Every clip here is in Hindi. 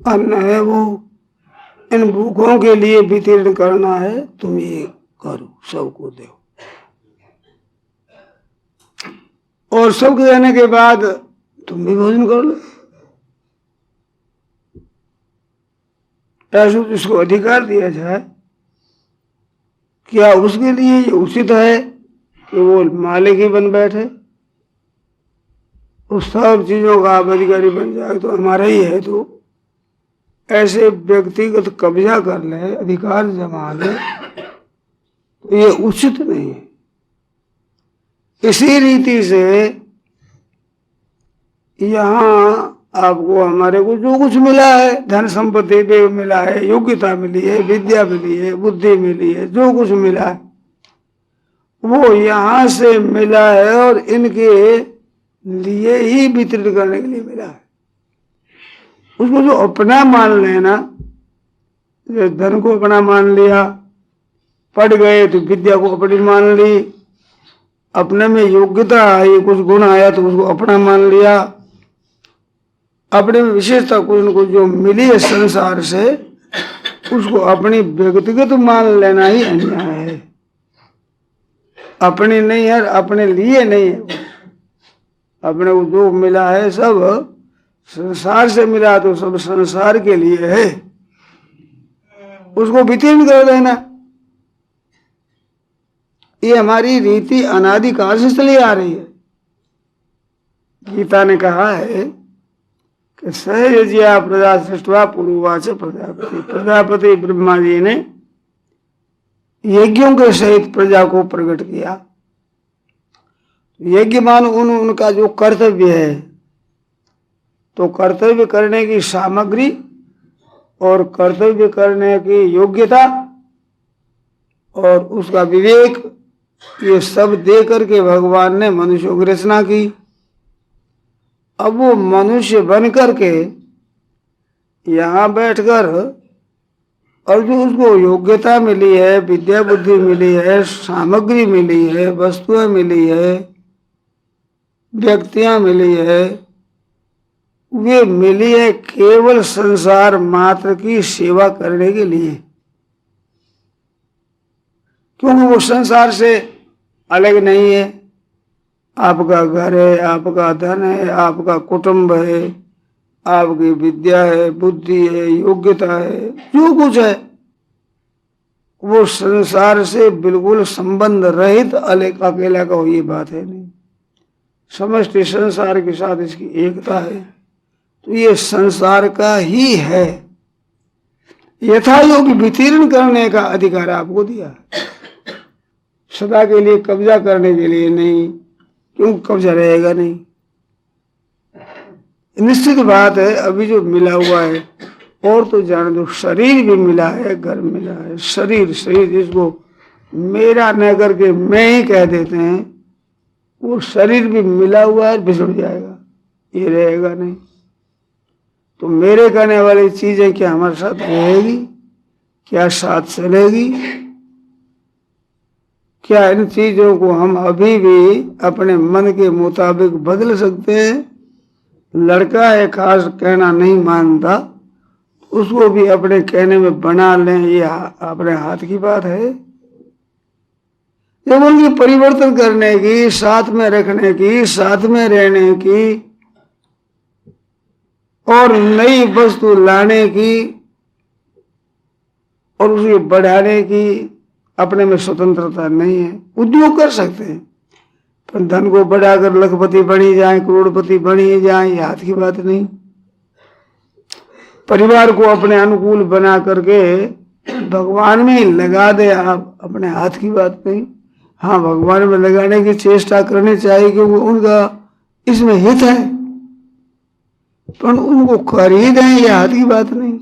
अन्न है वो इन भूखों के लिए वितरण करना है, तुम ये करो, सबको दो। और सबके देने के बाद तुम भी भोजन कर लो। ऐसा जिसको अधिकार दिया जाए, क्या उसके लिए ये उचित है कि वो मालिक ही बन बैठे? उस सब चीजों का आप अधिकारी बन जाए तो हमारा ही है। तो ऐसे व्यक्तिगत कब्जा कर ले, अधिकार जमा ले, तो ये उचित नहीं है। इसी रीति से यहाँ आपको हमारे को जो कुछ मिला है, धन संपत्ति भी मिला है, योग्यता मिली है, विद्या मिली है, बुद्धि मिली है, जो कुछ मिला है वो यहाँ से मिला है और इनके लिए ही वितरित करने के लिए मिला है। उसको जो अपना मान लेना, धन को अपना मान लिया, पढ़ गए तो विद्या को अपनी मान ली, अपने में योग्यता आई, कुछ गुण आया तो उसको अपना मान लिया, अपने में विशेषता कुछ न कुछ जो मिली है संसार से उसको अपनी व्यक्तिगत मान लेना ही अन्याय है। अपने नहीं है, अपने लिए नहीं है। अपने को जो मिला है सब संसार से मिला तो सब संसार के लिए है, उसको वितरण कर देना। ये हमारी रीति अनादि काल से चली आ रही है। गीता ने कहा है कि सहजया प्रजा सृष्टवा पूर्ववाच प्रजापति। प्रजापति ब्रह्मा जी ने यज्ञों के सहित प्रजा को प्रकट किया। यज्ञ मान उनका जो कर्तव्य है, तो कर्तव्य करने की सामग्री और कर्तव्य करने की योग्यता और उसका विवेक, ये सब दे करके भगवान ने मनुष्यों की रचना की। अब वो मनुष्य बन करके यहाँ बैठकर और जो उसको योग्यता मिली है, विद्या बुद्धि मिली है, सामग्री मिली है, वस्तुएं मिली है, व्यक्तियां मिली है, वे मिली है केवल संसार मात्र की सेवा करने के लिए। क्योंकि वो संसार से अलग नहीं है। आपका घर है, आपका धन है, आपका कुटुंब है, आपकी विद्या है, बुद्धि है, योग्यता है, जो कुछ है वो संसार से बिल्कुल संबंध रहित अलग अकेला का हो, ये बात है नहीं। समष्टि संसार के साथ इसकी एकता है, तो ये संसार का ही है। यथायोग्य वितरण करने का अधिकार आपको दिया, सदा के लिए कब्जा करने के लिए नहीं, क्योंकि कब्जा रहेगा नहीं। निश्चित बात है, अभी जो मिला हुआ है और तो जान दो, शरीर भी मिला है, घर मिला है, शरीर जिसको मेरा न करके मैं ही कह देते हैं, वो शरीर भी मिला हुआ है, बिछड़ जाएगा, ये रहेगा नहीं। तो मेरे कहने वाली चीजें क्या हमारे साथ रहेगी? क्या साथ चलेगी? क्या इन चीजों को हम अभी भी अपने मन के मुताबिक बदल सकते हैं? लड़का है खास कहना नहीं मानता, उसको भी अपने कहने में बना लें, ये अपने हाथ की बात है। जब उनकी परिवर्तन करने की, साथ में रखने की, साथ में रहने की और नई वस्तु लाने की और उसे बढ़ाने की अपने में स्वतंत्रता नहीं है। उद्योग कर सकते हैं, पर धन को बढ़ाकर लखपति बनी जाए, करोड़पति बनी जाए, ये हाथ की बात नहीं। परिवार को अपने अनुकूल बना करके भगवान में ही लगा दे आप, अपने हाथ की बात नहीं। हाँ, भगवान में लगाने की चेष्टा करनी चाहिए क्योंकि उनका इसमें हित है, पर उनको कर ही दें, ये हाथ की बात नहीं।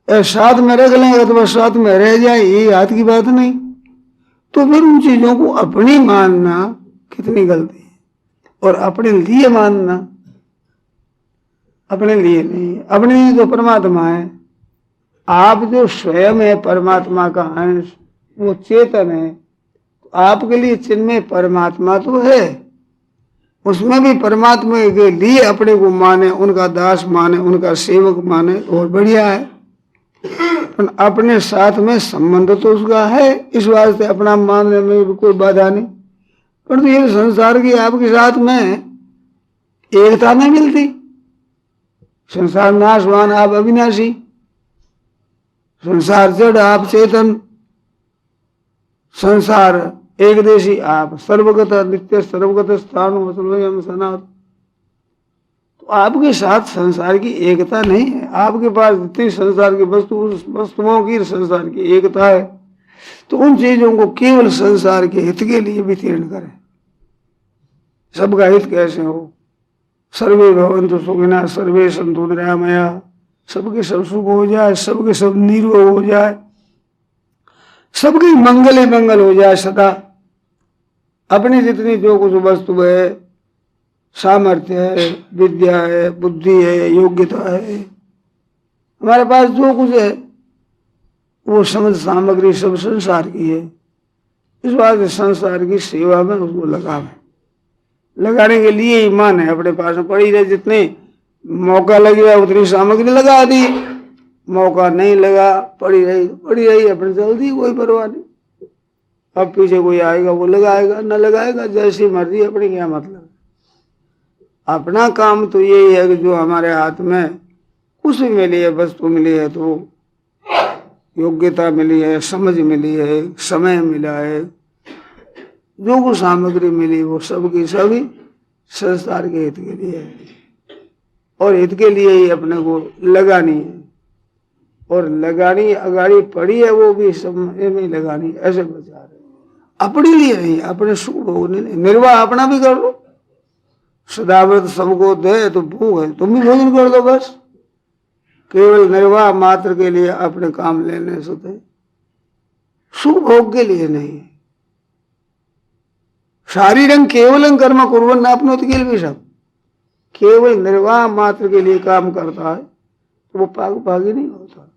साथ में रख लें अथवा साथ में रह जाए, ये हाथ की बात नहीं। तो फिर उन चीजों को अपनी मानना कितनी गलती है, और अपने लिए मानना, अपने लिए नहीं। अपने लिए तो परमात्मा है। आप जो स्वयं है परमात्मा का अंश, वो चेतन है, आपके लिए चिन्मय परमात्मा तो है, उसमें भी परमात्मा के लिए अपने को माने, उनका दास माने, उनका सेवक माने और बढ़िया है। पर अपने साथ में संबंध तो उसका है, इस वास्ते अपना मानने में भी कोई बाधा नहीं। परंतु ये संसार की आपके साथ में एकता नहीं मिलती। संसार नाशवान, आप अविनाशी। संसार जड़, आप चेतन। संसार एकदेशी, आप सर्वगत नित्य सर्वगत स्थान सर्वयं सनातन। तो आपके साथ संसार की एकता नहीं है। आपके पास जितनी संसार की वस्तु, उस वस्तुओं की संसार की एकता है। तो उन चीजों को केवल संसार के हित के लिए वितीर्ण करें। सबका हित कैसे हो? सर्वे भवन्तु सुखिनः सर्वे सन्तु निरामया। सबके सब सुख हो जाए, सबके सब निरोग हो जाए, सबकी मंगल ही मंगल हो जाए सदा। अपनी जितनी जो कुछ वस्तु है, सामर्थ्य है, विद्या है, बुद्धि है, योग्यता है, हमारे पास जो कुछ है वो समझ सामग्री सब संसार की है। इस बात से संसार की सेवा में उसको लगावे। लगाने के लिए ही मन है अपने पास में पड़ी रहे। जितने मौका लग गया उतनी सामग्री लगा दी, मौका नहीं लगा पड़ी रही अपने जल्दी, कोई परवाह नहीं। अब पीछे कोई आएगा वो लगाएगा, न लगाएगा जैसी मर्जी, अपनी क्या मतलब। अपना काम तो यही है कि जो हमारे हाथ में कुछ भी मिली है, वस्तु मिली है, तो योग्यता मिली है, समझ मिली है, समय मिला है, जो कुछ सामग्री मिली वो सबकी सभी संसार के हित के लिए है और हित के लिए ही अपने को लगानी है। और लगानी अगाड़ी पड़ी है वो भी समय में लगानी, ऐसे बचा रहे। अपने लिए नहीं, अपने सुख भोगने नहीं। निर्वाह अपना भी कर लो। सदाव्रत सबको दे तो भूख है, तुम भी भोजन कर दो बस। केवल निर्वाह मात्र के लिए अपने काम लेने से सुख भोग के लिए नहीं। शारीरं केवलं कर्म कुर्वन् आपनोति किल्बिषम्। केवल निर्वाह मात्र के लिए काम करता है तो वो भागी नहीं होता।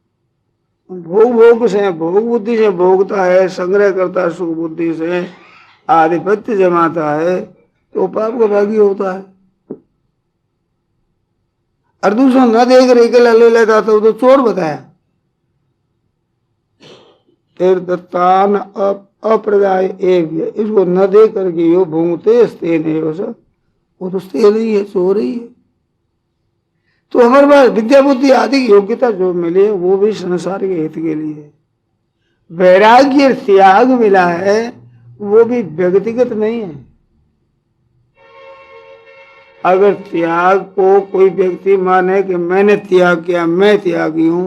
भोग से, भोग बुद्धि से भोगता है, संग्रह करता है, सुख बुद्धि से आधिपत्य जमाता है तो पाप का भागी होता है। और दूसरा न देख रहे के ले लेता तो चोर बताया। तेर दत्तान अप्रदाय एव्य, इसको न दे करके यो भूंगते स्ते नहीं हो सक, वो तो स्ते नहीं है, चोर ही है। तो हमारे पास विद्या बुद्धि आदि की योग्यता जो मिली है वो भी संसार के हित के लिए है। वैराग्य त्याग मिला है वो भी व्यक्तिगत नहीं है। अगर त्याग को कोई व्यक्ति माने कि मैंने त्याग किया, मैं त्यागी हूं,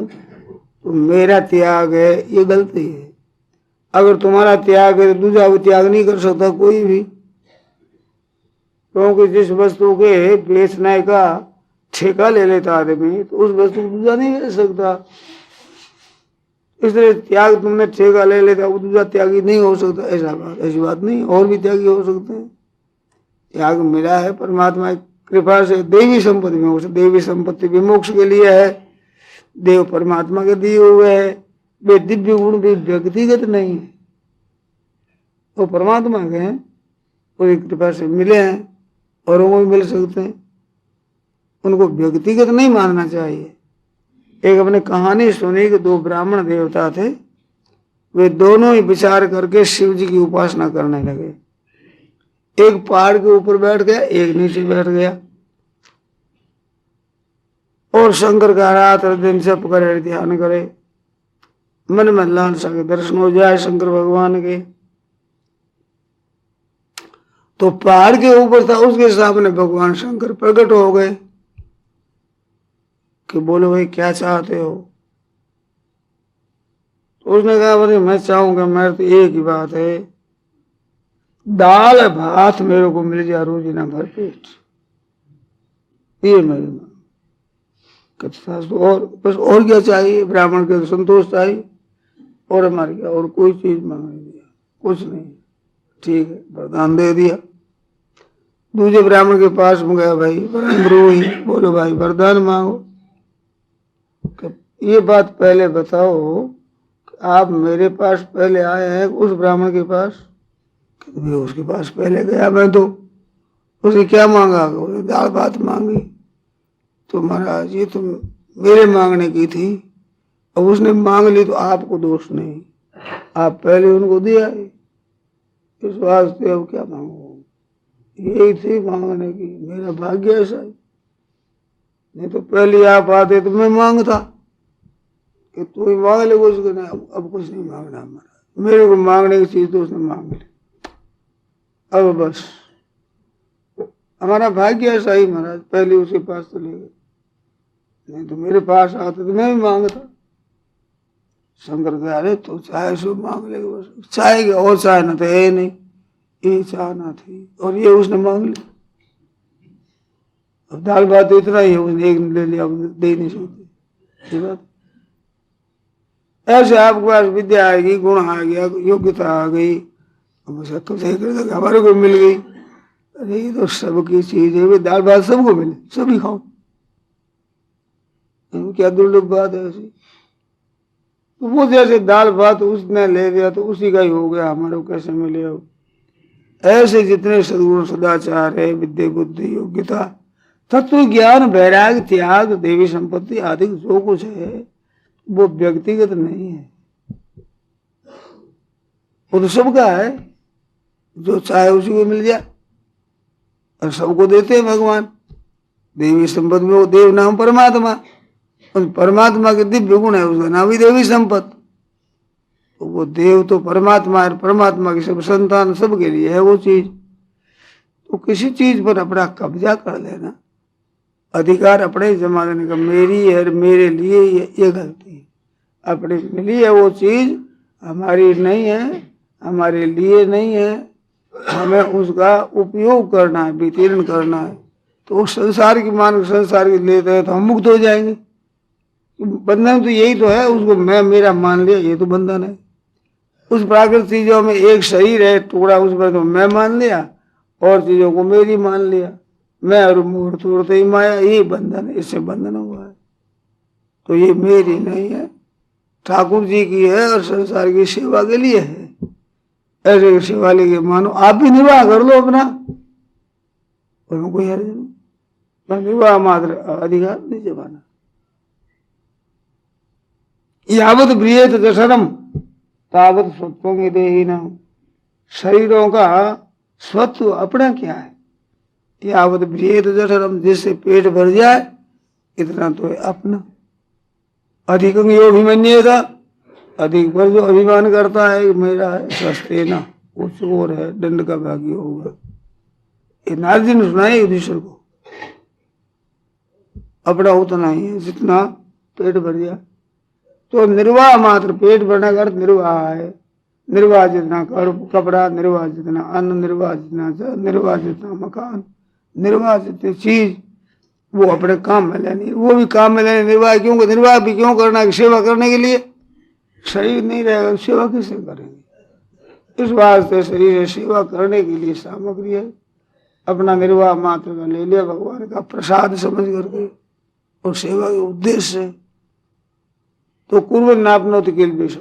तो मेरा त्याग है, ये गलती है। अगर तुम्हारा त्याग है तो दूसरा वो त्याग नहीं कर सकता कोई भी, क्योंकि जिस वस्तु के बेचने का ठेका ले लेता आदमी तो उस वस्तु को दूसरा नहीं बेच सकता। इसलिए त्याग तुमने ठेका ले लेता, वो दूसरा त्यागी नहीं हो सकता, ऐसी बात नहीं। और भी त्यागी हो सकते हैं। त्याग मिला है परमात्मा की कृपा से, देवी संपत्ति में। देवी संपत्ति भी मोक्ष के लिए है, देव परमात्मा के दिए हुए है। वे दिव्य गुण भी व्यक्तिगत नहीं है, वो परमात्मा के हैं, उनकी कृपा से मिले हैं, औरों को भी मिल सकते हैं। उनको व्यक्तिगत नहीं मानना चाहिए। एक अपने कहानी सुनी कि दो ब्राह्मण देवता थे, वे दोनों ही विचार करके शिव जी की उपासना करने लगे। एक पहाड़ के ऊपर बैठ गया, एक नीचे बैठ गया और शंकर का रात और दिन जप करे, ध्यान करे, मन में लालसा के दर्शन हो जाए शंकर भगवान के। तो पहाड़ के ऊपर था, उसके सामने भगवान शंकर प्रकट हो गए कि बोलो भाई क्या चाहते हो। तो उसने कहा बोले मैं चाहूंगा, मेरे तो एक ही बात है, दाल भात मेरे को मिल जाए रोजी ना भर पेट, ये मेरी मांग। और बस और क्या चाहिए, ब्राह्मण के संतोष चाहिए, और हमारे क्या और कोई चीज मांग नहीं दिया, कुछ नहीं। ठीक है, वरदान दे दिया। दूसरे ब्राह्मण के पास में गया, भाई ब्रोही, बोलो भाई वरदान मांगो। ये बात पहले बताओ कि आप मेरे पास पहले आए हैं उस ब्राह्मण के पास? उसके पास पहले गया मैं तो उसने क्या मांगा? उसने दाल भात मांगी। तो महाराज ये तो मेरे मांगने की थी, अब उसने मांग ली तो आपको दोष नहीं, आप पहले उनको दिया है, इस वास्ते अब क्या मांगो? यही थी मांगने की, मेरा भाग्य ऐसा है। नहीं तो पहले आप आते तो मैं मांगता कि तू ही मांग ले कुछ। नहीं, अब कुछ नहीं मांगना हमारा, मेरे को मांगने की चीज तो उसने मांग ली। अब बस हमारा भाग्य ऐसा ही महाराज, पहले उसके पास तो ले गए, नहीं तो मेरे पास आते तो मैं भी मांगता। शंकर कह अरे तो चाहे सो मांग ले, बस चाहे और चाहे ना तो है नहीं, ये चाहना थी और ये उसने मांग ली। अब दाल भात तो इतना ही है, उसने एक ले लिया, दे नहीं सकते। ये बात ऐसे आपके पास विद्या आएगी, गुण आ गया, योग्यता आ गई, हमारे को मिल गई। अरे ये तो सबकी चीज है, दाल भात सबको मिले, सभी खाओ, क्या दुर्लभ बात है ऐसी। तो वो जैसे दाल भात उसने ले लिया तो उसी का ही हो गया, हमारे को कैसे मिले? अब ऐसे जितने सद्गुण सदाचार है, विद्या बुद्धि योग्यता तत्व ज्ञान वैराग त्याग देवी संपत्ति आदि जो कुछ है वो व्यक्तिगत नहीं है, वो तो सबका है, जो चाहे उसी को मिल जाए। और सबको देते हैं भगवान देवी संपत्ति में, वो देव नाम परमात्मा, उस परमात्मा के दिव्य गुण है, उसका नाम भी देवी संपत्ति। तो वो देव तो परमात्मा है, परमात्मा की सब संतान सबके लिए है वो चीज। तो किसी चीज पर अपना कब्जा कर लेना, अधिकार अपने जमा देने का, मेरी है मेरे लिए, ये गलती है। अपने मिली है वो चीज, हमारी नहीं है, हमारे लिए नहीं है, हमें उसका उपयोग करना है, वितरण करना है। तो संसार की मान संसार की लेते हैं तो हम मुक्त हो जाएंगे। बंधन तो यही तो है, उसको मैं मेरा मान लिया, ये तो बंधन है। उस प्राकृतिक चीजों में एक शरीर है टुकड़ा, उस पर तो मैं मान लिया और चीजों को मेरी मान लिया, मैं और मूर्त तोड़ते ही माया, ये बंधन है, इससे बंधन हुआ है। तो ये मेरी नहीं है, ठाकुर जी की है और संसार की सेवा के लिए है। ऐसे सेवा लेके मानो, आप भी निर्वाह कर लो अपना, उसमें कोई हर्ज नहीं, पर निर्वाह मात्र अधिकार नहीं जमाना। यावत ब्रियेत दशरम तावत स्वत्वों के देहीना, शरीरों का स्वत्व अपना क्या है? यावत ब्रियेत दशरम, जिससे पेट भर जाए इतना तो है अपना। अधिक अभिमन्य था, अधिक पर जो अभिमान करता है मेरा है, सस्ते ना वो चोर है, दंड का भागी होगा। ये नारद जी ने सुनाया युधिष्ठिर को, अपना उतना ही है जितना पेट भर जाए। तो निर्वाह मात्र, पेट भरने का अर्थ निर्वाह है। निर्वाह जितना कपड़ा, निर्वाह जितना अन्न, निर्वाह जितना जल, निर्वाह जितना मकान, निर्वाह जितनी चीज वो अपने काम में लेनी, वो भी काम में लेनी। निर्वाह क्यों, निर्वाह भी क्यों करना है? सेवा करने के लिए। शरीर नहीं रहेगा सेवा कैसे करेंगे? इस वास्ते शरीर है सेवा करने के लिए सामग्री है, अपना निर्वाह मात्र का ले लिया भगवान का प्रसाद समझ करके और सेवा के उद्देश्य से। तो कुर्बन नापनोति किल्बिषम,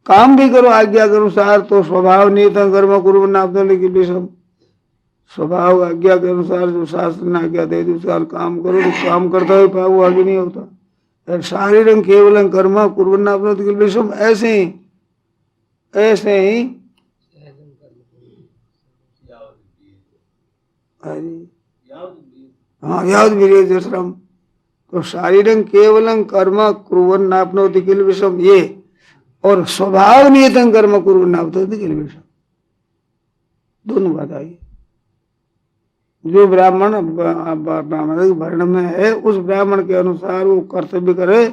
काम भी करो आज्ञा के अनुसार, तो स्वभाव नियतम कर्म कुर्बन नापनोति किल्बिषम, स्वभाव आज्ञा के अनुसार जो शास्त्र ने आज्ञा दे दी उसका काम करो। तो काम करता हुए पाप वो आगे नहीं होता। शारीरम केवलम कर्म कुर्बन नापनोति किल्बिषम, ऐसे ही हाँ याद भी श्रम। तो शारीरं केवलम कर्म कुर्वन् नाप्नोति किल्बिषम ये, और स्वभाव नियतं कर्म कुर्वन् नाप्नोति किल्बिषम, दोनों बात आई। जो ब्राह्मण वर्ण में है उस ब्राह्मण के अनुसार वो कर्तव्य करे,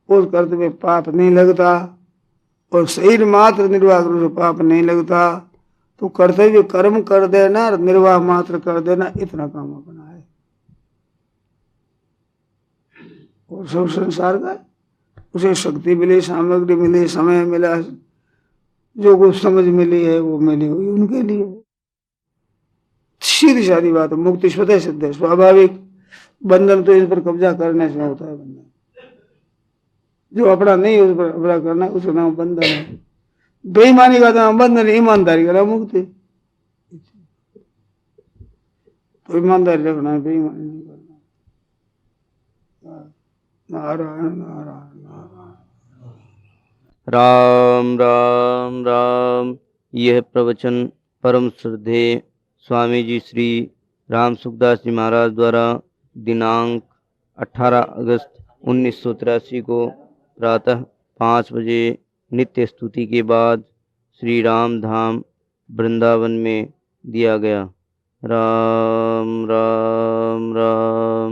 उस कर्तव्य पाप नहीं लगता, और शरीर मात्र निर्वाह से पाप नहीं लगता। तो कर्तव्य कर्म कर देना, निर्वाह मात्र कर देना, इतना काम अपना है। और सब संसार का उसे शक्ति मिली, सामग्री मिली, समय मिला, जो कुछ समझ मिली है वो मिली हुई उनके लिए। सीधी सादी बात है, मुक्ति स्वतः सिद्ध है, स्वाभाविक। बंधन तो इस पर कब्जा करने से होता है बंधन, जो अपना नहीं उस पर कब्जा करना उसका नाम बंधन है। बेईमानी का नाम बंधन, ईमानदारी का नाम मुक्ति। तो ईमानदारी रखना है, बेईमानी नहीं करना। नारायण नारायण नारायण। राम राम राम। यह प्रवचन परम श्रद्धेय स्वामी जी श्री राम सुखदास जी महाराज द्वारा दिनांक 18 अगस्त 1983 को प्रातः 5 बजे नित्य स्तुति के बाद श्री राम धाम वृंदावन में दिया गया। राम राम राम।